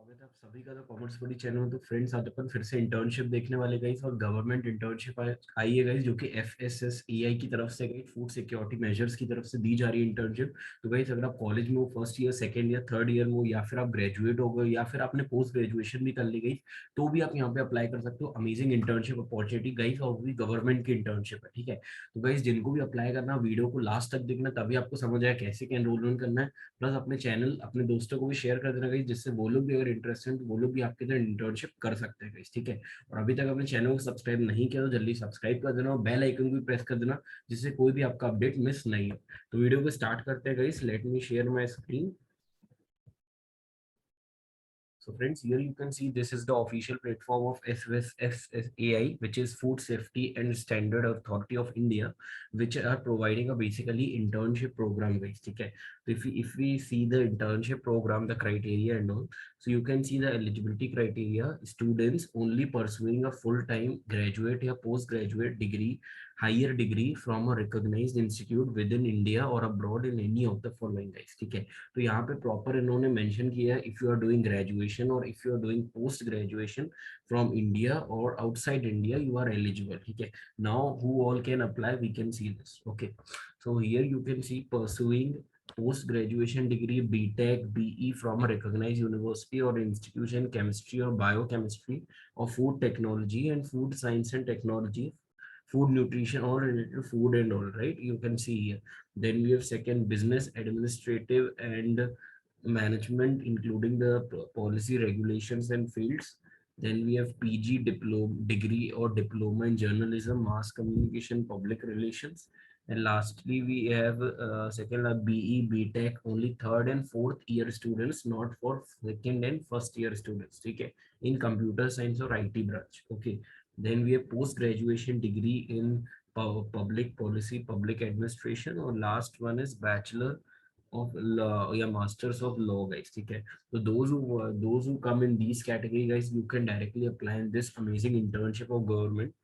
स्वागत है आप सभी का तो कॉमर्स बड़ी चैनल में। तो फ्रेंड्स आज अपन फिर से इंटर्नशिप देखने वाले गाइस और गवर्नमेंट इंटर्नशिप आई है गाइस जो कि एफएसएसएआई की तरफ से गाइस फूड सिक्योरिटी मेजर्स की तरफ से दी जा रही है इंटर्नशिप। तो गाइस अगर आप कॉलेज में हो, first year, second year, third year में हो, या फिर आप ग्रेजुएट हो गए या फिर आपने पोस्ट ग्रेजुएशन भी कर ली गई, तो भी आप यहाँ पे अप्लाई कर सकते हो। अमेजिंग इंटर्नशिप अपॉर्चुनिटी गाइस, और भी गवर्नमेंट की इंटर्नशिप है, ठीक है। तो गाइस जिनको भी अप्लाई करना, वीडियो को लास्ट तक देखना, तभी आपको समझ आए कैसे क्या एनरोलमेंट करना है। प्लस अपने चैनल अपने दोस्तों को भी शेयर कर देना गाइस, जिससे वो लोग भी अगर इंटरेस्टेड तो वो लोग भी आपके तरह इंटर्नशिप कर सकते हैं गाइस, ठीक है। और अभी तक अपने चैनल को सब्सक्राइब नहीं किया तो जल्दी सब्सक्राइब कर देना और बेल आइकन को भी प्रेस कर देना, जिससे कोई भी आपका अपडेट मिस नहीं हो। तो वीडियो को स्टार्ट करते हैं guys. Let me share my screen. So friends, here you can see this is the official platform of FSSAI, which is Food Safety and Standard Authority of India, which are providing a basically internship program, guys. Okay, so if we see the internship program, the criteria and all, so you can see the eligibility criteria: students only pursuing a full-time graduate or postgraduate degree, higher degree from a recognized institute within India or abroad in any of the following, guys. ठीक है, तो यहाँ पे proper इन्होंने mention किया है, if you are doing graduation और if you are doing post graduation from India और outside India, you are eligible, ठीक है। Now who all can apply, we can see this. Okay, so here you can see pursuing post graduation degree BTech BE from a recognized university or institution, chemistry or biochemistry or food technology and food science and technology, food nutrition, all related to food and all, right? You can see here. Then we have second, business administrative and management, including the policy, regulations and fields. Then we have PG diploma degree or diploma in journalism, mass communication, public relations. And lastly, we have second BE BTech, only third and fourth year students, not for second and first year students, okay, in computer science or IT branch. Okay, then we have post graduation degree in public policy, public administration, or last one is bachelor of law, yeah, masters of law, guys, okay. So those who come in these category, guys, you can directly apply in this amazing internship of government.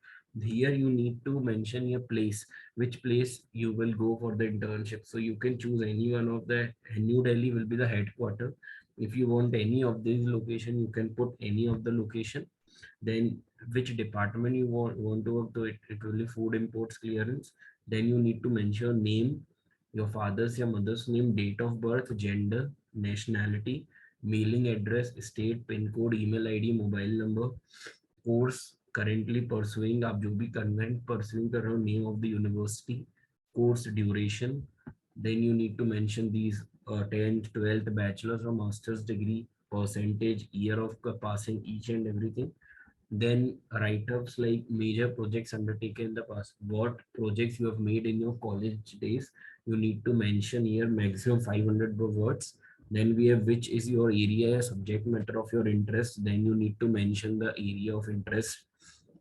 Here you need to mention your place, which place you will go for the internship. So you can choose any one of the. New Delhi will be the headquarter. If you want any of these location, you can put any of the location. Then which department you want to work to, it will be food imports clearance. Then you need to mention name, your father's, your mother's name, date of birth, gender, nationality, mailing address, state, pin code, email ID, mobile number, course currently pursuing, आप जो भी current pursuing कर रहे हो, name of the university, course duration. Then you need to mention these 10th 12th bachelor's or master's degree, percentage, year of passing, each and everything. Then write-ups like major projects undertaken in the past, what projects you have made in your college days, you need to mention here, maximum 500 words. Then we have which is your area, subject matter of your interest, then you need to mention the area of interest.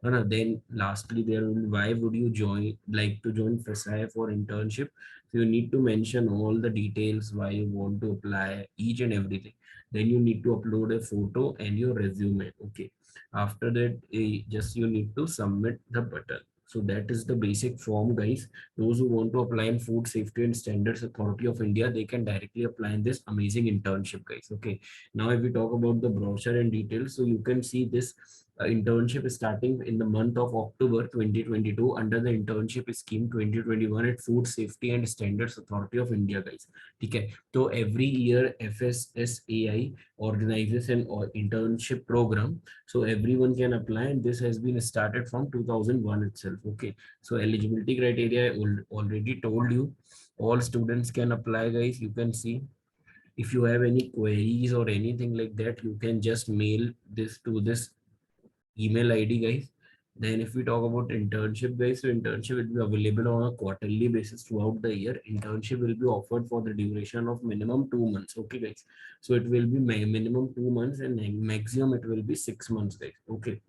Then lastly, there will be why would you like to join FSSAI for internship. So you need to mention all the details why you want to apply, each and everything. Then you need to upload a photo and your resume. Okay, after that, just you need to submit the button. So that is the basic form, guys. Those who want to apply in Food Safety and Standards Authority of India, they can directly apply in this amazing internship, guys. Okay, now if we talk about the brochure and details, so you can see this internship is starting in the month of October 2022 under the internship scheme 2021 at Food Safety and Standards Authority of India, guys. Okay, so every year FSSAI organizes an internship program, so everyone can apply, and this has been started from 2001 itself. Okay, so eligibility criteria I already told you, all students can apply, guys. You can see, if you have any queries or anything like that, you can just mail this to this email ID, guys. Then if we talk about internship, guys, so internship will be available on a quarterly basis throughout the year. Internship will be offered for the duration of minimum 2 months. Okay, guys. So it will be minimum 2 months and maximum it will be 6 months, guys. Okay.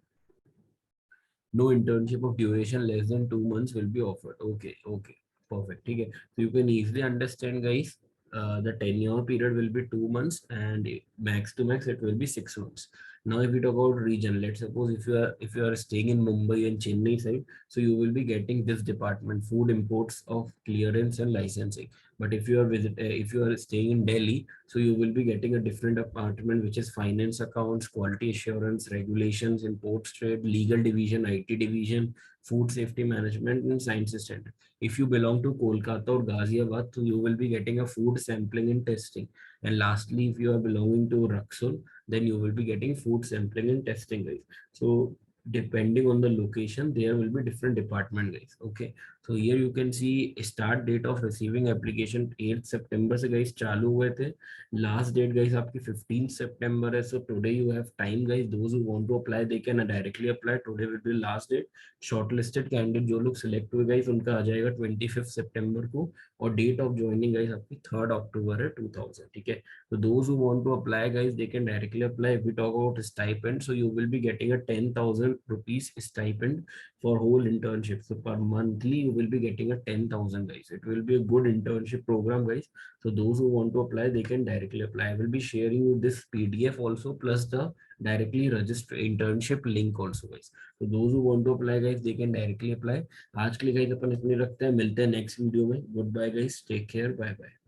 No internship of duration less than 2 months will be offered. Okay, okay, perfect. Okay, so you can easily understand, guys. The tenure period will be 2 months, and max to max it will be 6 months. Now, if we talk about region, let's suppose if you are staying in Mumbai and Chennai side, so you will be getting this department, food imports of clearance and licensing. But if you are staying in Delhi, so you will be getting a different department, which is finance, accounts, quality assurance, regulations, imports trade, legal division, IT division, food safety management, and sciences standard. If you belong to Kolkata or Ghaziabad, so you will be getting a food sampling and testing. And lastly, if you are belonging to Raxul, then you will be getting food sampling and testing, guys. So depending on the location, there will be different department, guys. Okay, so here you can see start date of receiving application 8 September से guys चालू हुए थे. Last date guys आपकी 15 September है. So today you have time, guys. Those who want to apply, they can directly apply. Today will be last date. Shortlisted candidate जो लोग select हुए guys, उनका आ जाएगा 25 September को. और date of joining guys आपकी 3rd October है 2000. ठीक है. So those who want to apply, guys, they can directly apply. If we talk about stipend, so you will be getting a 10,000 rupees stipend for whole internship. So per monthly, you will be getting a 10,000, guys. It will be a good internship program, guys. So those who want to apply, they can directly apply. I will be sharing you this PDF also, plus the directly register internship link also, guys. So those who want to apply, guys, they can directly apply. आज के लिए guys अपन इतने रखते हैं, मिलते हैं next video में. Goodbye, guys. Take care. Bye bye.